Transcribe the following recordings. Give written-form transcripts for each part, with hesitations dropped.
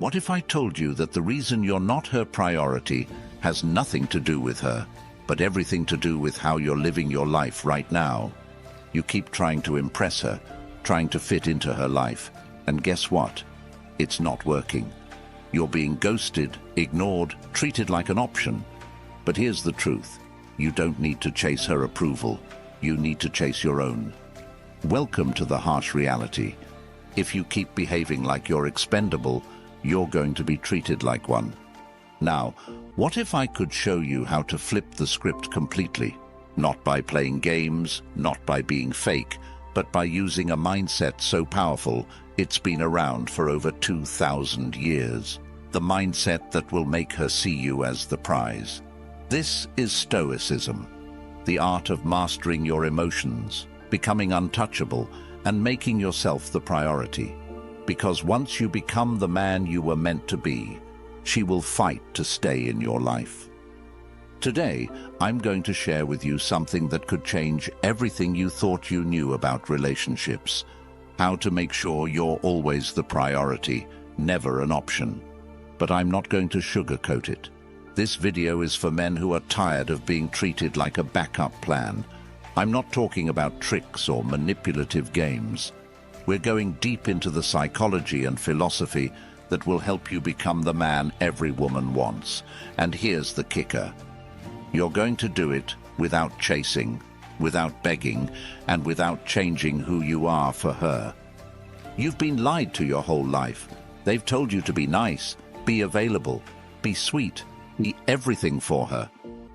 What if I told you that the reason you're not her priority has nothing to do with her, but everything to do with how you're living your life right now? You keep trying to impress her, trying to fit into her life, and guess what? It's not working. You're being ghosted, ignored, treated like an option. But here's the truth. You don't need to chase her approval. You need to chase your own. Welcome to the harsh reality. If you keep behaving like you're expendable, you're going to be treated like one. Now, what if I could show you how to flip the script completely? Not by playing games, not by being fake, but by using a mindset so powerful it's been around for over 2,000 years. The mindset that will make her see you as the prize. This is Stoicism, the art of mastering your emotions, becoming untouchable, and making yourself the priority. Because once you become the man you were meant to be, she will fight to stay in your life. Today, I'm going to share with you something that could change everything you thought you knew about relationships. How to make sure you're always the priority, never an option. But I'm not going to sugarcoat it. This video is for men who are tired of being treated like a backup plan. I'm not talking about tricks or manipulative games. We're going deep into the psychology and philosophy that will help you become the man every woman wants. And here's the kicker. You're going to do it without chasing, without begging, and without changing who you are for her. You've been lied to your whole life. They've told you to be nice, be available, be sweet, be everything for her.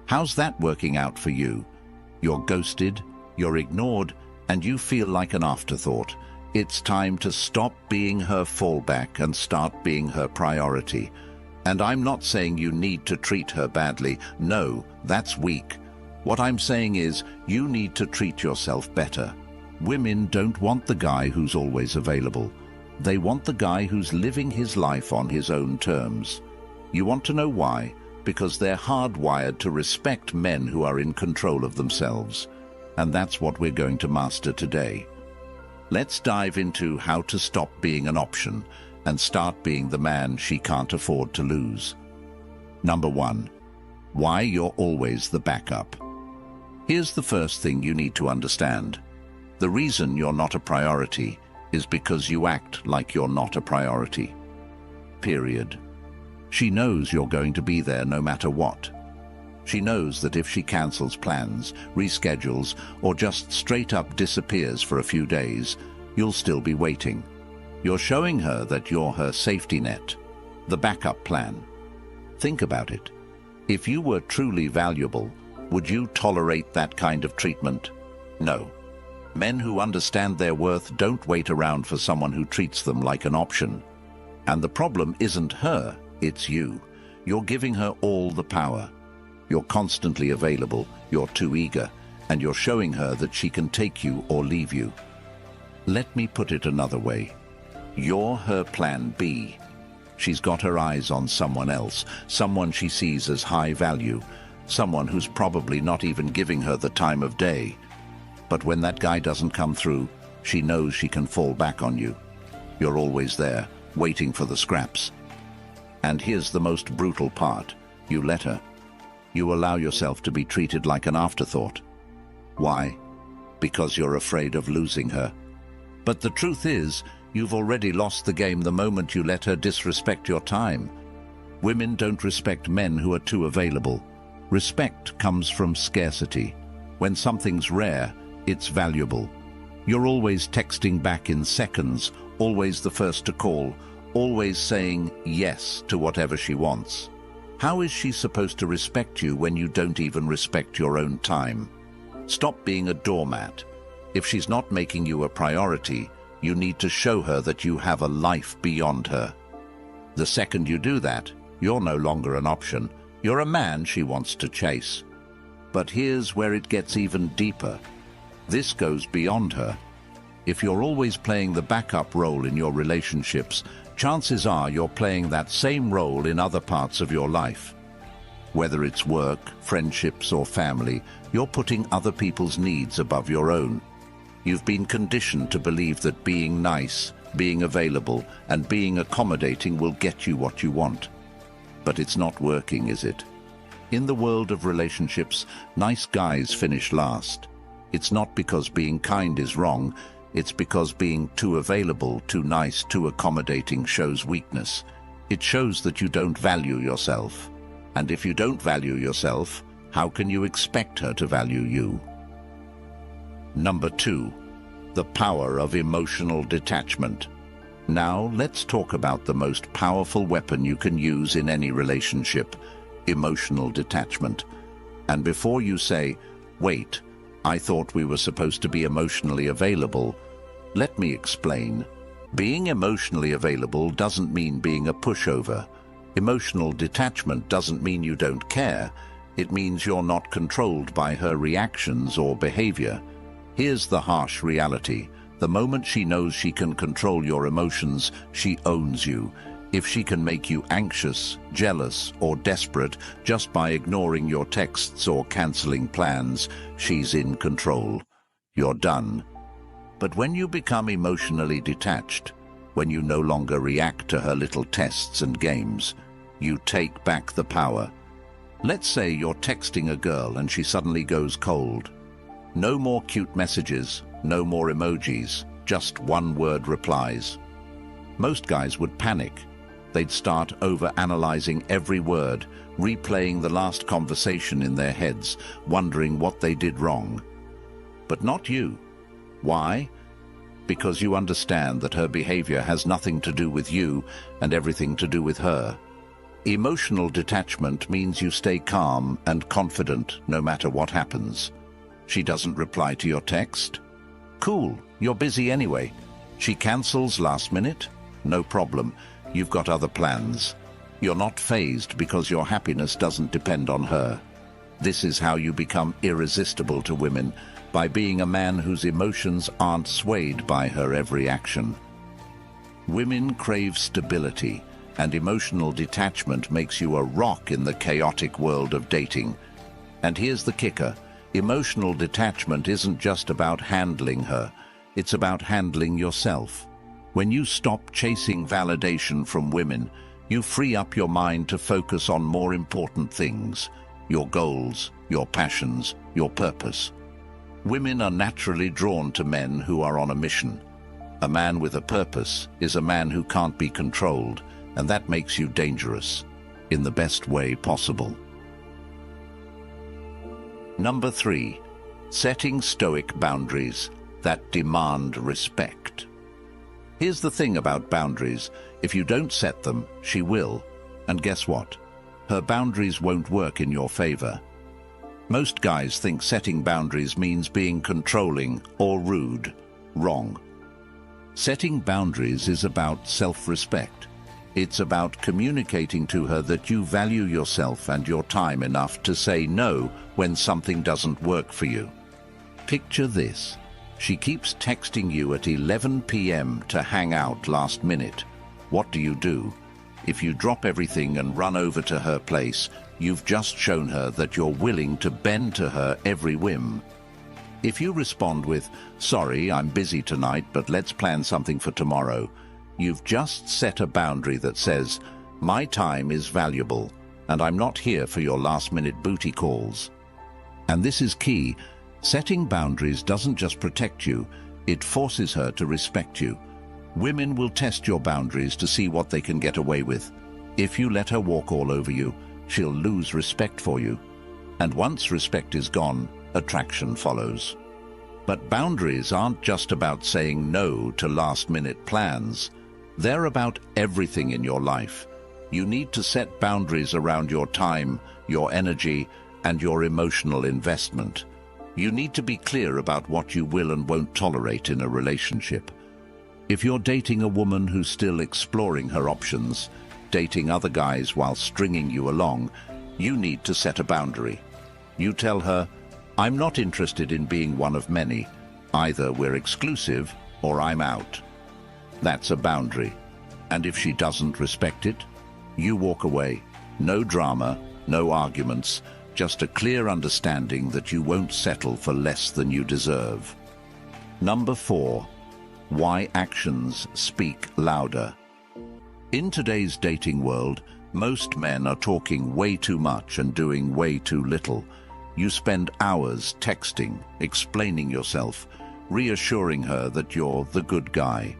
How's that working out for you? You're ghosted, you're ignored, and you feel like an afterthought. It's time to stop being her fallback and start being her priority. And I'm not saying you need to treat her badly. No, that's weak. What I'm saying is you need to treat yourself better. Women don't want the guy who's always available. They want the guy who's living his life on his own terms. You want to know why? Because they're hardwired to respect men who are in control of themselves. And that's what we're going to master today. Let's dive into how to stop being an option and start being the man she can't afford to lose. Number 1. Why you're always the backup. Here's the first thing you need to understand. The reason you're not a priority is because you act like you're not a priority. Period. She knows you're going to be there no matter what. She knows that if she cancels plans, reschedules, or just straight up disappears for a few days, you'll still be waiting. You're showing her that you're her safety net, the backup plan. Think about it. If you were truly valuable, would you tolerate that kind of treatment? No. Men who understand their worth don't wait around for someone who treats them like an option. And the problem isn't her, it's you. You're giving her all the power. You're constantly available, you're too eager, and you're showing her that she can take you or leave you. Let me put it another way. You're her plan B. She's got her eyes on someone else, someone she sees as high value, someone who's probably not even giving her the time of day. But when that guy doesn't come through, she knows she can fall back on you. You're always there, waiting for the scraps. And here's the most brutal part. You let her. You allow yourself to be treated like an afterthought. Why? Because you're afraid of losing her. But the truth is, you've already lost the game the moment you let her disrespect your time. Women don't respect men who are too available. Respect comes from scarcity. When something's rare, it's valuable. You're always texting back in seconds, always the first to call, always saying yes to whatever she wants. How is she supposed to respect you when you don't even respect your own time? Stop being a doormat. If she's not making you a priority, you need to show her that you have a life beyond her. The second you do that, you're no longer an option. You're a man she wants to chase. But here's where it gets even deeper. This goes beyond her. If you're always playing the backup role in your relationships, chances are you're playing that same role in other parts of your life. Whether it's work, friendships, or family, you're putting other people's needs above your own. You've been conditioned to believe that being nice, being available, and being accommodating will get you what you want. But it's not working, is it? In the world of relationships, nice guys finish last. It's not because being kind is wrong, it's because being too available, too nice, too accommodating shows weakness. It shows that you don't value yourself. And if you don't value yourself, how can you expect her to value you? Number 2, the power of emotional detachment. Now, let's talk about the most powerful weapon you can use in any relationship, emotional detachment. And before you say, "Wait, I thought we were supposed to be emotionally available," let me explain. Being emotionally available doesn't mean being a pushover. Emotional detachment doesn't mean you don't care. It means you're not controlled by her reactions or behavior. Here's the harsh reality. The moment she knows she can control your emotions, she owns you. If she can make you anxious, jealous, or desperate just by ignoring your texts or canceling plans, she's in control. You're done. But when you become emotionally detached, when you no longer react to her little tests and games, you take back the power. Let's say you're texting a girl and she suddenly goes cold. No more cute messages, no more emojis, just one-word replies. Most guys would panic. They'd start over-analyzing every word, replaying the last conversation in their heads, wondering what they did wrong. But not you. Why? Because you understand that her behavior has nothing to do with you and everything to do with her. Emotional detachment means you stay calm and confident no matter what happens. She doesn't reply to your text? Cool, you're busy anyway. She cancels last minute? No problem, you've got other plans. You're not fazed because your happiness doesn't depend on her. This is how you become irresistible to women, by being a man whose emotions aren't swayed by her every action. Women crave stability, and emotional detachment makes you a rock in the chaotic world of dating. And here's the kicker. Emotional detachment isn't just about handling her, it's about handling yourself. When you stop chasing validation from women, you free up your mind to focus on more important things, your goals, your passions, your purpose. Women are naturally drawn to men who are on a mission. A man with a purpose is a man who can't be controlled, and that makes you dangerous, in the best way possible. Number 3, setting stoic boundaries that demand respect. Here's the thing about boundaries. If you don't set them, she will. And guess what? Her boundaries won't work in your favor. Most guys think setting boundaries means being controlling or rude. Wrong. Setting boundaries is about self-respect. It's about communicating to her that you value yourself and your time enough to say no when something doesn't work for you. Picture this. She keeps texting you at 11 p.m. to hang out last minute. What do? If you drop everything and run over to her place, you've just shown her that you're willing to bend to her every whim. If you respond with, "Sorry, I'm busy tonight, but let's plan something for tomorrow," you've just set a boundary that says, "My time is valuable, and I'm not here for your last-minute booty calls." And this is key. Setting boundaries doesn't just protect you, it forces her to respect you. Women will test your boundaries to see what they can get away with. If you let her walk all over you, she'll lose respect for you. And once respect is gone, attraction follows. But boundaries aren't just about saying no to last-minute plans. They're about everything in your life. You need to set boundaries around your time, your energy, and your emotional investment. You need to be clear about what you will and won't tolerate in a relationship. If you're dating a woman who's still exploring her options, dating other guys while stringing you along, you need to set a boundary. You tell her, "I'm not interested in being one of many. Either we're exclusive or I'm out." That's a boundary. And if she doesn't respect it, you walk away. No drama, no arguments, just a clear understanding that you won't settle for less than you deserve. Number 4, Why actions speak louder. In today's dating world, most men are talking way too much and doing way too little. You spend hours texting, explaining yourself, reassuring her that you're the good guy.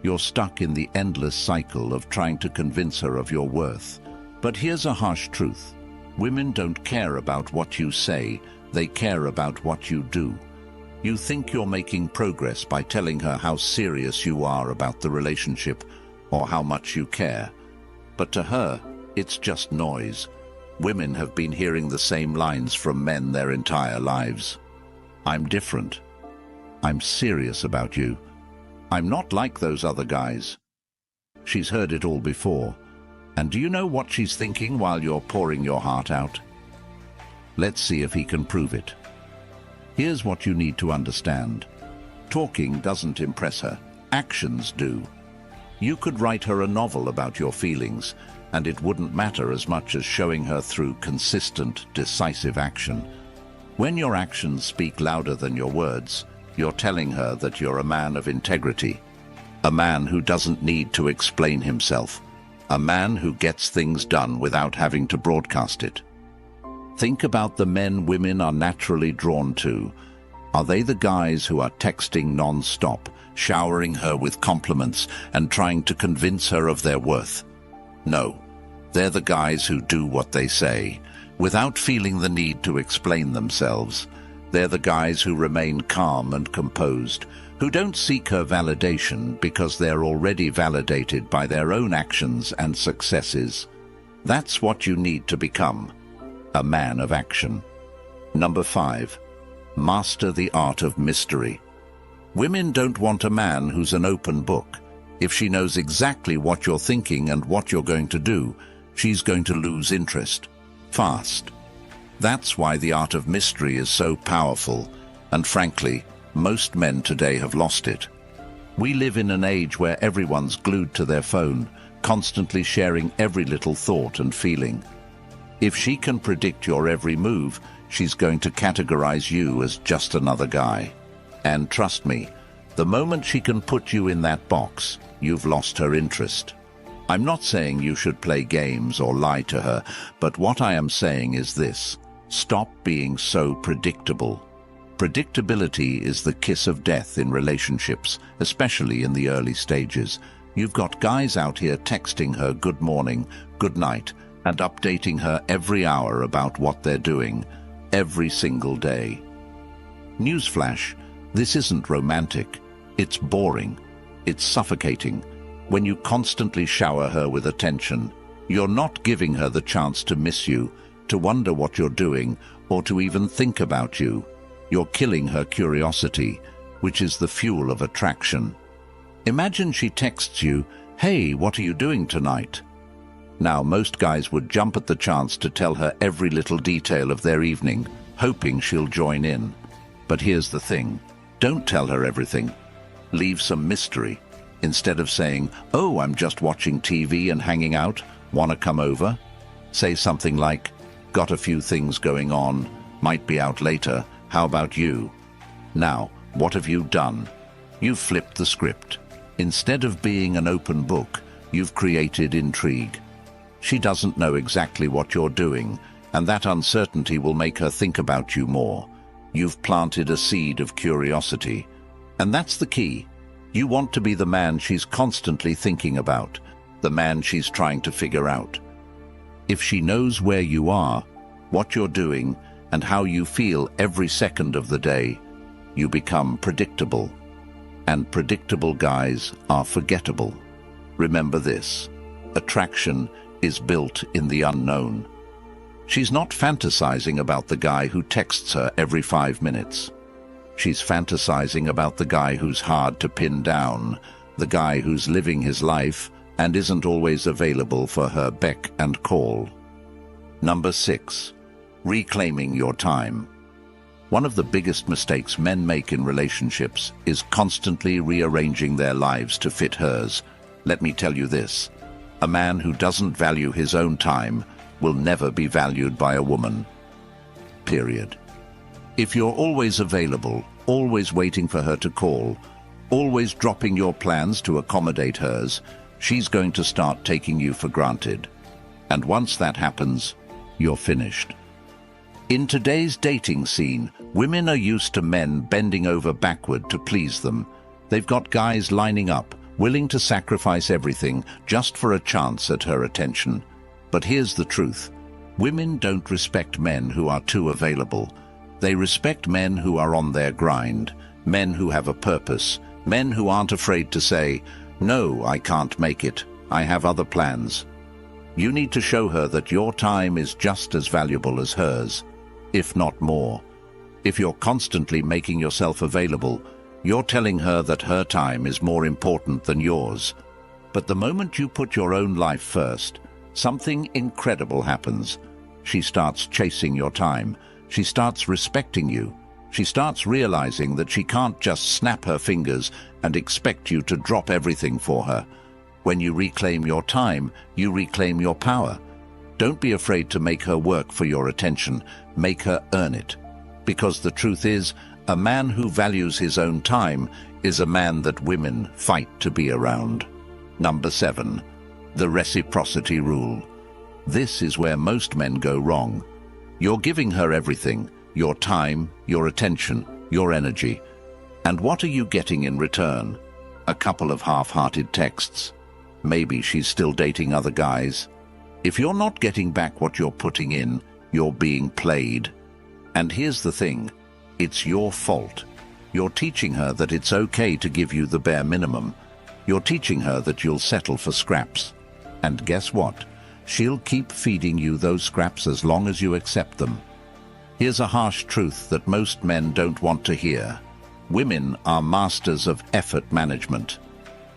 You're stuck in the endless cycle of trying to convince her of your worth. But here's a harsh truth. Women don't care about what you say, they care about what you do. You think you're making progress by telling her how serious you are about the relationship or how much you care. But to her, it's just noise. Women have been hearing the same lines from men their entire lives. I'm different. I'm serious about you. I'm not like those other guys. She's heard it all before. And do you know what she's thinking while you're pouring your heart out? Let's see if he can prove it. Here's what you need to understand. Talking doesn't impress her. Actions do. You could write her a novel about your feelings, and it wouldn't matter as much as showing her through consistent, decisive action. When your actions speak louder than your words, you're telling her that you're a man of integrity, a man who doesn't need to explain himself, a man who gets things done without having to broadcast it. Think about the men women are naturally drawn to. Are they the guys who are texting non-stop, showering her with compliments and trying to convince her of their worth? No, they're the guys who do what they say, without feeling the need to explain themselves. They're the guys who remain calm and composed, who don't seek her validation because they're already validated by their own actions and successes. That's what you need to become. A man of action. Number 5. Master the art of mystery. Women don't want a man who's an open book. If she knows exactly what you're thinking and what you're going to do, she's going to lose interest. Fast. That's why the art of mystery is so powerful, and frankly, most men today have lost it. We live in an age where everyone's glued to their phone, constantly sharing every little thought and feeling. If she can predict your every move, she's going to categorize you as just another guy. And trust me, the moment she can put you in that box, you've lost her interest. I'm not saying you should play games or lie to her, but what I am saying is this: stop being so predictable. Predictability is the kiss of death in relationships, especially in the early stages. You've got guys out here texting her good morning, good night, and updating her every hour about what they're doing, every single day. Newsflash, this isn't romantic. It's boring. It's suffocating. When you constantly shower her with attention, you're not giving her the chance to miss you, to wonder what you're doing, or to even think about you. You're killing her curiosity, which is the fuel of attraction. Imagine she texts you, "Hey, what are you doing tonight?" Now, most guys would jump at the chance to tell her every little detail of their evening, hoping she'll join in. But here's the thing. Don't tell her everything. Leave some mystery. Instead of saying, "Oh, I'm just watching TV and hanging out. Wanna come over?" Say something like, "Got a few things going on. Might be out later. How about you?" Now, what have you done? You've flipped the script. Instead of being an open book, you've created intrigue. She doesn't know exactly what you're doing, and that uncertainty will make her think about you more. You've planted a seed of curiosity. And that's the key. You want to be the man she's constantly thinking about, the man she's trying to figure out. If she knows where you are, what you're doing, and how you feel every second of the day, you become predictable. And predictable guys are forgettable. Remember this: attraction is built in the unknown. She's not fantasizing about the guy who texts her every 5 minutes. She's fantasizing about the guy who's hard to pin down, the guy who's living his life and isn't always available for her beck and call. Number 6. Reclaiming your time. One of the biggest mistakes men make in relationships is constantly rearranging their lives to fit hers. Let me tell you this: a man who doesn't value his own time will never be valued by a woman. Period. If you're always available, always waiting for her to call, always dropping your plans to accommodate hers, she's going to start taking you for granted. And once that happens, you're finished. In today's dating scene, women are used to men bending over backward to please them. They've got guys lining up, willing to sacrifice everything just for a chance at her attention. But here's the truth. Women don't respect men who are too available. They respect men who are on their grind, men who have a purpose, men who aren't afraid to say, "No, I can't make it. I have other plans." You need to show her that your time is just as valuable as hers, if not more. If you're constantly making yourself available, you're telling her that her time is more important than yours. But the moment you put your own life first, something incredible happens. She starts chasing your time. She starts respecting you. She starts realizing that she can't just snap her fingers and expect you to drop everything for her. When you reclaim your time, you reclaim your power. Don't be afraid to make her work for your attention. Make her earn it. Because the truth is, a man who values his own time is a man that women fight to be around. Number 7. The Reciprocity Rule. This is where most men go wrong. You're giving her everything, your time, your attention, your energy. And what are you getting in return? A couple of half-hearted texts. Maybe she's still dating other guys. If you're not getting back what you're putting in, you're being played. And here's the thing, it's your fault. You're teaching her that it's okay to give you the bare minimum. You're teaching her that you'll settle for scraps. And guess what? She'll keep feeding you those scraps as long as you accept them. Here's a harsh truth that most men don't want to hear. Women are masters of effort management.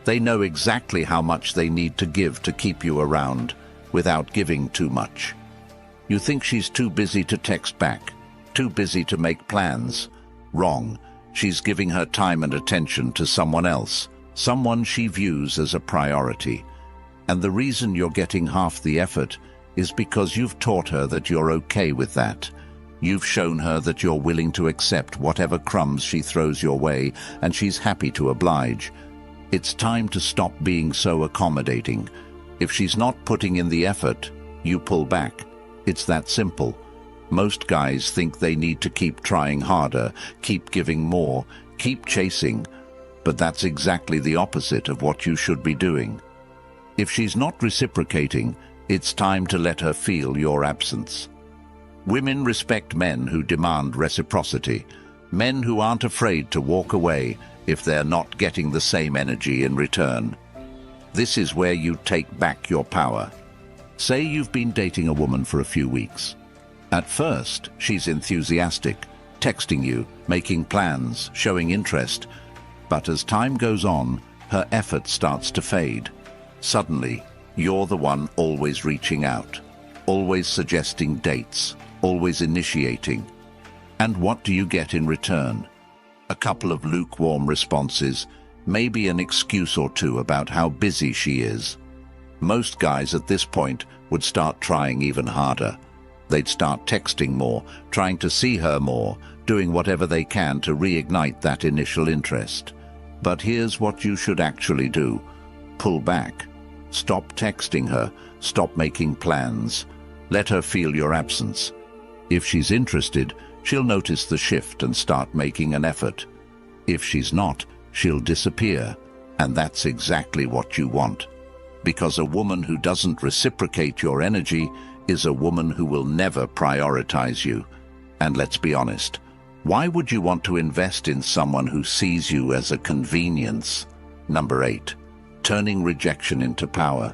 They know exactly how much they need to give to keep you around, without giving too much. You think she's too busy to text back, too busy to make plans. Wrong. She's giving her time and attention to someone else, someone she views as a priority. And the reason you're getting half the effort is because you've taught her that you're okay with that. You've shown her that you're willing to accept whatever crumbs she throws your way, and she's happy to oblige. It's time to stop being so accommodating. If she's not putting in the effort, you pull back. It's that simple. Most guys think they need to keep trying harder, keep giving more, keep chasing. But that's exactly the opposite of what you should be doing. If she's not reciprocating, it's time to let her feel your absence. Women respect men who demand reciprocity, men who aren't afraid to walk away if they're not getting the same energy in return. This is where you take back your power. Say you've been dating a woman for a few weeks. At first, she's enthusiastic, texting you, making plans, showing interest. But as time goes on, her effort starts to fade. Suddenly, you're the one always reaching out, always suggesting dates, always initiating. And what do you get in return? A couple of lukewarm responses, maybe an excuse or two about how busy she is. Most guys at this point would start trying even harder. They'd start texting more, trying to see her more, doing whatever they can to reignite that initial interest. But here's what you should actually do. Pull back. Stop texting her. Stop making plans. Let her feel your absence. If she's interested, she'll notice the shift and start making an effort. If she's not, she'll disappear. And that's exactly what you want. Because a woman who doesn't reciprocate your energy is a woman who will never prioritize you. And let's be honest, why would you want to invest in someone who sees you as a convenience? Number 8, turning rejection into power.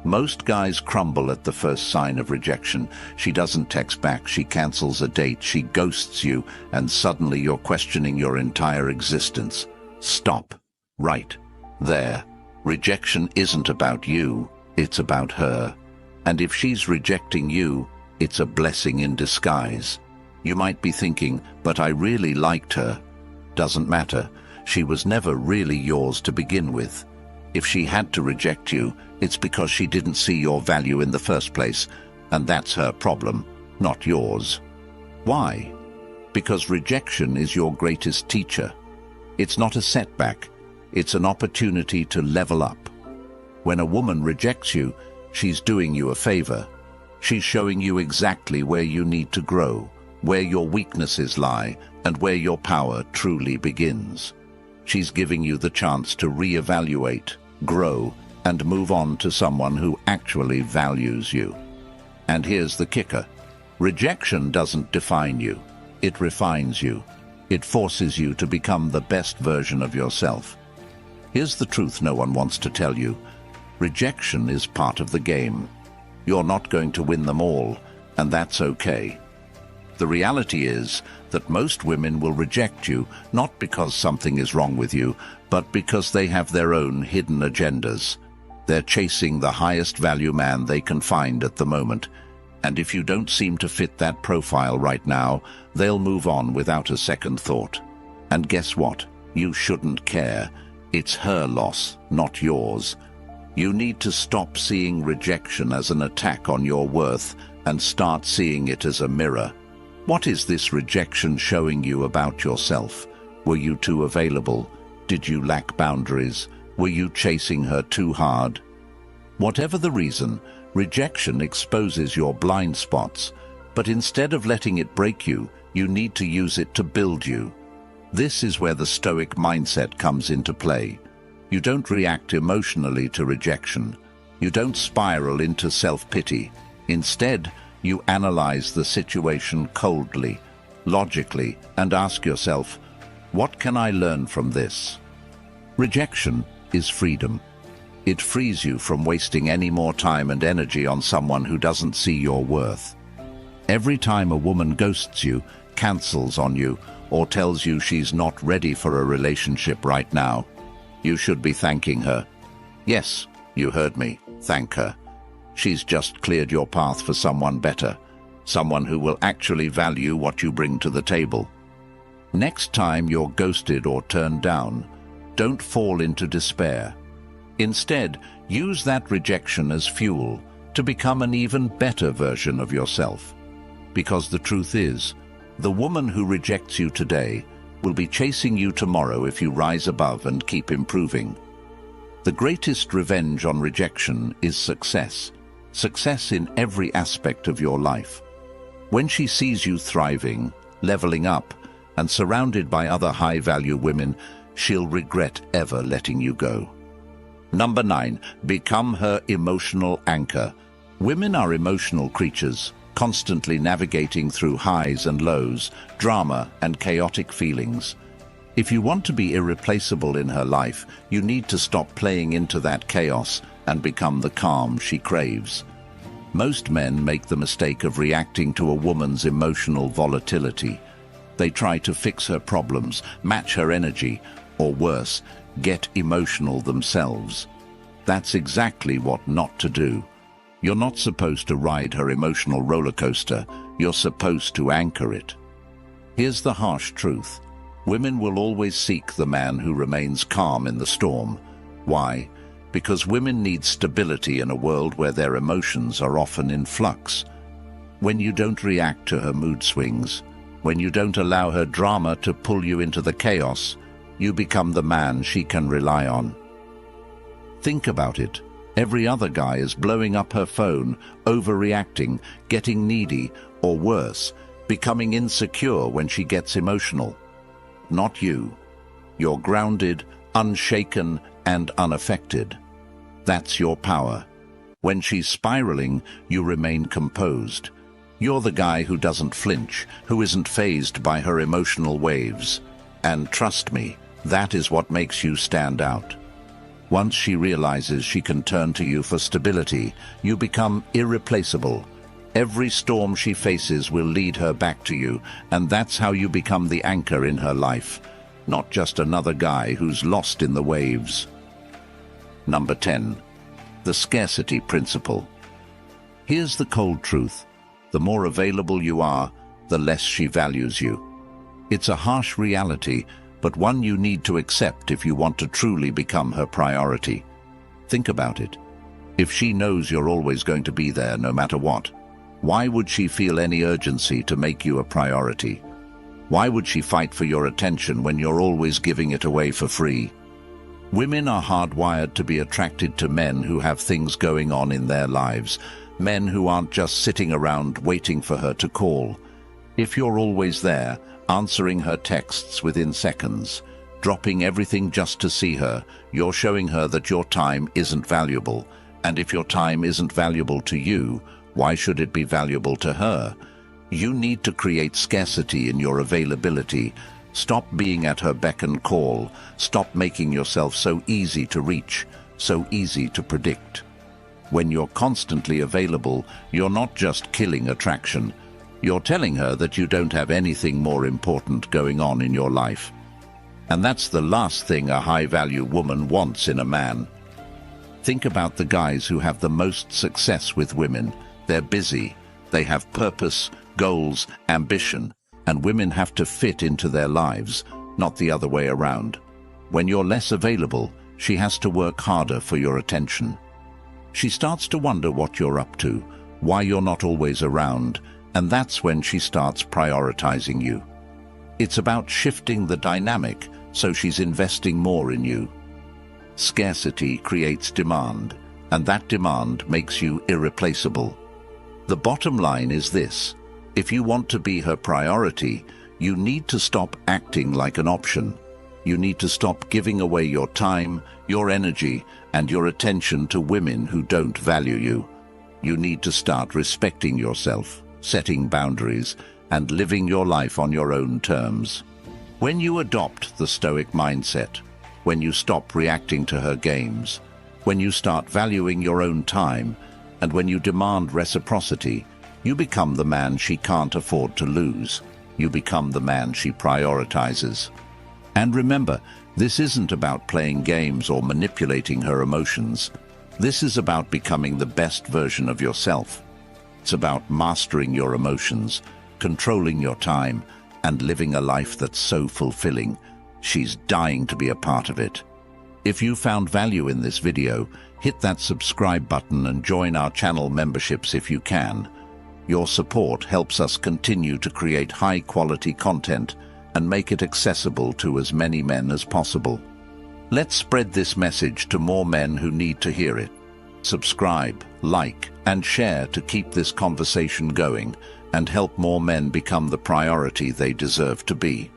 Most guys crumble at the first sign of rejection. She doesn't text back, she cancels a date, she ghosts you, and suddenly you're questioning your entire existence. Stop. Right there. Rejection isn't about you, it's about her. And if she's rejecting you, it's a blessing in disguise. You might be thinking, but I really liked her. Doesn't matter. She was never really yours to begin with. If she had to reject you, it's because she didn't see your value in the first place, and that's her problem, not yours. Why? Because rejection is your greatest teacher. It's not a setback. It's an opportunity to level up. When a woman rejects you, she's doing you a favor. She's showing you exactly where you need to grow, where your weaknesses lie, and where your power truly begins. She's giving you the chance to reevaluate, grow, and move on to someone who actually values you. And here's the kicker. Rejection doesn't define you. It refines you. It forces you to become the best version of yourself. Here's the truth no one wants to tell you. Rejection is part of the game. You're not going to win them all, and that's okay. The reality is that most women will reject you not because something is wrong with you, but because they have their own hidden agendas. They're chasing the highest value man they can find at the moment. And if you don't seem to fit that profile right now, they'll move on without a second thought. And guess what? You shouldn't care. It's her loss, not yours. You need to stop seeing rejection as an attack on your worth and start seeing it as a mirror. What is this rejection showing you about yourself? Were you too available? Did you lack boundaries? Were you chasing her too hard? Whatever the reason, rejection exposes your blind spots, but instead of letting it break you, you need to use it to build you. This is where the Stoic mindset comes into play. You don't react emotionally to rejection. You don't spiral into self-pity. Instead, you analyze the situation coldly, logically, and ask yourself, what can I learn from this? Rejection is freedom. It frees you from wasting any more time and energy on someone who doesn't see your worth. Every time a woman ghosts you, cancels on you, or tells you she's not ready for a relationship right now, you should be thanking her. Yes, you heard me. Thank her. She's just cleared your path for someone better, someone who will actually value what you bring to the table. Next time you're ghosted or turned down, don't fall into despair. Instead, use that rejection as fuel to become an even better version of yourself. Because the truth is, the woman who rejects you today will be chasing you tomorrow if you rise above and keep improving. The greatest revenge on rejection is success. Success in every aspect of your life. When she sees you thriving, leveling up, and surrounded by other high-value women, she'll regret ever letting you go. Number 9, become her emotional anchor. Women are emotional creatures, constantly navigating through highs and lows, drama and chaotic feelings. If you want to be irreplaceable in her life, you need to stop playing into that chaos and become the calm she craves. Most men make the mistake of reacting to a woman's emotional volatility. They try to fix her problems, match her energy, or worse, get emotional themselves. That's exactly what not to do. You're not supposed to ride her emotional roller coaster. You're supposed to anchor it. Here's the harsh truth. Women will always seek the man who remains calm in the storm. Why? Because women need stability in a world where their emotions are often in flux. When you don't react to her mood swings, when you don't allow her drama to pull you into the chaos, you become the man she can rely on. Think about it. Every other guy is blowing up her phone, overreacting, getting needy, or worse, becoming insecure when she gets emotional. Not you. You're grounded, unshaken, and unaffected. That's your power. When she's spiraling, you remain composed. You're the guy who doesn't flinch, who isn't fazed by her emotional waves. And trust me, that is what makes you stand out. Once she realizes she can turn to you for stability, you become irreplaceable. Every storm she faces will lead her back to you, and that's how you become the anchor in her life, not just another guy who's lost in the waves. Number 10. The Scarcity Principle. Here's the cold truth. The more available you are, the less she values you. It's a harsh reality, but one you need to accept if you want to truly become her priority. Think about it. If she knows you're always going to be there no matter what, why would she feel any urgency to make you a priority? Why would she fight for your attention when you're always giving it away for free? Women are hardwired to be attracted to men who have things going on in their lives, men who aren't just sitting around waiting for her to call. If you're always there, answering her texts within seconds, dropping everything just to see her, you're showing her that your time isn't valuable. And if your time isn't valuable to you, why should it be valuable to her? You need to create scarcity in your availability. Stop being at her beck and call. Stop making yourself so easy to reach, so easy to predict. When you're constantly available, you're not just killing attraction. You're telling her that you don't have anything more important going on in your life. And that's the last thing a high-value woman wants in a man. Think about the guys who have the most success with women. They're busy. They have purpose, goals, ambition, and women have to fit into their lives, not the other way around. When you're less available, she has to work harder for your attention. She starts to wonder what you're up to, why you're not always around, and that's when she starts prioritizing you. It's about shifting the dynamic so she's investing more in you. Scarcity creates demand, and that demand makes you irreplaceable. The bottom line is this: if you want to be her priority, you need to stop acting like an option. You need to stop giving away your time, your energy, and your attention to women who don't value you. You need to start respecting yourself, setting boundaries, and living your life on your own terms. When you adopt the Stoic mindset, when you stop reacting to her games, when you start valuing your own time, and when you demand reciprocity, you become the man she can't afford to lose. You become the man she prioritizes. And remember, this isn't about playing games or manipulating her emotions. This is about becoming the best version of yourself. It's about mastering your emotions, controlling your time, and living a life that's so fulfilling. She's dying to be a part of it. If you found value in this video, hit that subscribe button and join our channel memberships if you can. Your support helps us continue to create high-quality content and make it accessible to as many men as possible. Let's spread this message to more men who need to hear it. Subscribe, like, and share to keep this conversation going and help more men become the priority they deserve to be.